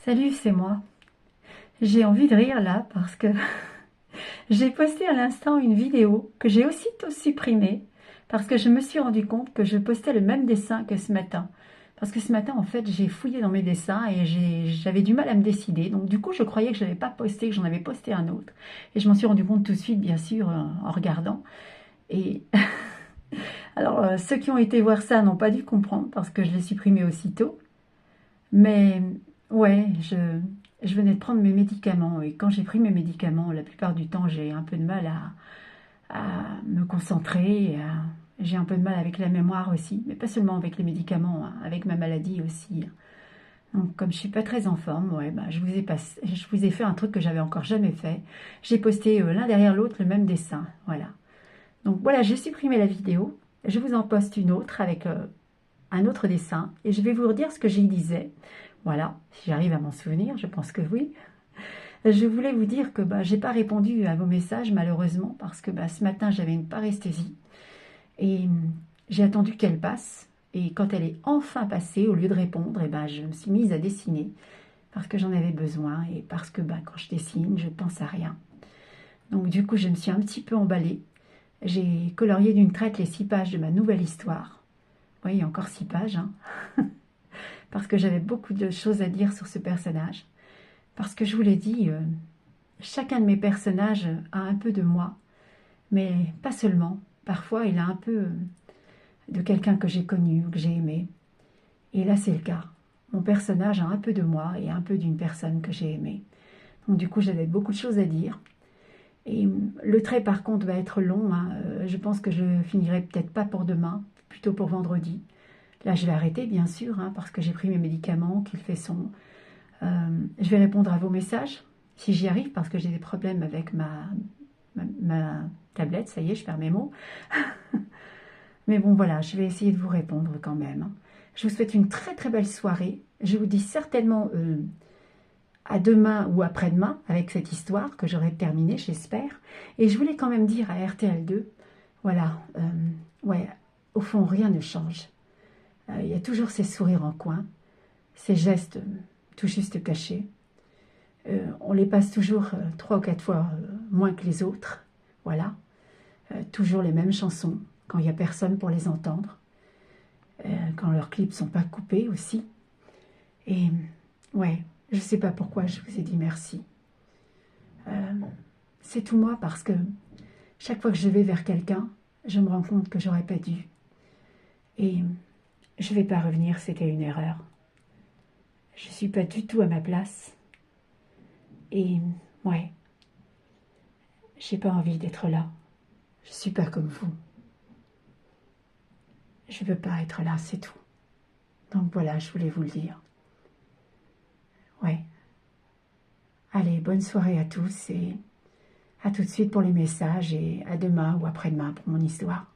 Salut, c'est moi. J'ai envie de rire là parce que j'ai posté à l'instant une vidéo que j'ai aussitôt supprimée parce que je me suis rendu compte que je postais le même dessin que ce matin. Parce que ce matin, en fait, j'ai fouillé dans mes dessins et j'avais du mal à me décider. Donc du coup, je croyais que je n'avais pas posté, que j'en avais posté un autre. Et je m'en suis rendu compte tout de suite, bien sûr, en regardant. Et alors, ceux qui ont été voir ça n'ont pas dû comprendre parce que je l'ai supprimé aussitôt. Mais ouais, je venais de prendre mes médicaments et quand j'ai pris mes médicaments, la plupart du temps, j'ai un peu de mal à me concentrer. J'ai un peu de mal avec la mémoire aussi, mais pas seulement avec les médicaments, hein, avec ma maladie aussi. Donc, comme je suis pas très en forme, ouais, bah, je vous ai fait un truc que j'avais encore jamais fait. J'ai posté l'un derrière l'autre le même dessin, voilà. Donc voilà, j'ai supprimé la vidéo. Je vous en poste une autre avec un autre dessin et je vais vous redire ce que j'y disais. Voilà, si j'arrive à m'en souvenir, je pense que oui. Je voulais vous dire que j'ai pas répondu à vos messages malheureusement parce que ce matin j'avais une paresthésie et j'ai attendu qu'elle passe. Et quand elle est enfin passée, au lieu de répondre, je me suis mise à dessiner parce que j'en avais besoin et parce que quand je dessine, je pense à rien. Donc du coup, je me suis un petit peu emballée. J'ai colorié d'une traite les 6 pages de ma nouvelle histoire. Oui, il y a encore 6 pages, hein, parce que j'avais beaucoup de choses à dire sur ce personnage. Parce que je vous l'ai dit, chacun de mes personnages a un peu de moi, mais pas seulement. Parfois, il a un peu de quelqu'un que j'ai connu ou que j'ai aimé. Et là, c'est le cas. Mon personnage a un peu de moi et un peu d'une personne que j'ai aimée. Donc du coup, j'avais beaucoup de choses à dire. Et le trait, par contre, va être long, hein. Je pense que je finirai peut-être pas pour demain, plutôt pour vendredi. Là, je vais arrêter, bien sûr, hein, parce que j'ai pris mes médicaments, qu'il fait son. Je vais répondre à vos messages, si j'y arrive, parce que j'ai des problèmes avec ma tablette. Ça y est, je perds mes mots. Mais bon, voilà, je vais essayer de vous répondre quand même. Je vous souhaite une très très belle soirée. Je vous dis certainement à demain ou après-demain avec cette histoire que j'aurai terminée, j'espère. Et je voulais quand même dire à RTL2, voilà, ouais, au fond, rien ne change. Il y a toujours ces sourires en coin, ces gestes tout juste cachés. On les passe toujours 3 ou 4 fois moins que les autres. Voilà. Toujours les mêmes chansons quand il n'y a personne pour les entendre. Quand leurs clips sont pas coupés aussi. Et ouais, je sais pas pourquoi je vous ai dit merci. C'est tout moi parce que chaque fois que je vais vers quelqu'un, je me rends compte que j'aurais pas dû. Et je vais pas revenir, c'était une erreur. Je suis pas du tout à ma place. Et ouais, j'ai pas envie d'être là. Je suis pas comme vous. Je veux pas être là, c'est tout. Donc voilà, je voulais vous le dire. Ouais. Allez, bonne soirée à tous et à tout de suite pour les messages et à demain ou après-demain pour mon histoire.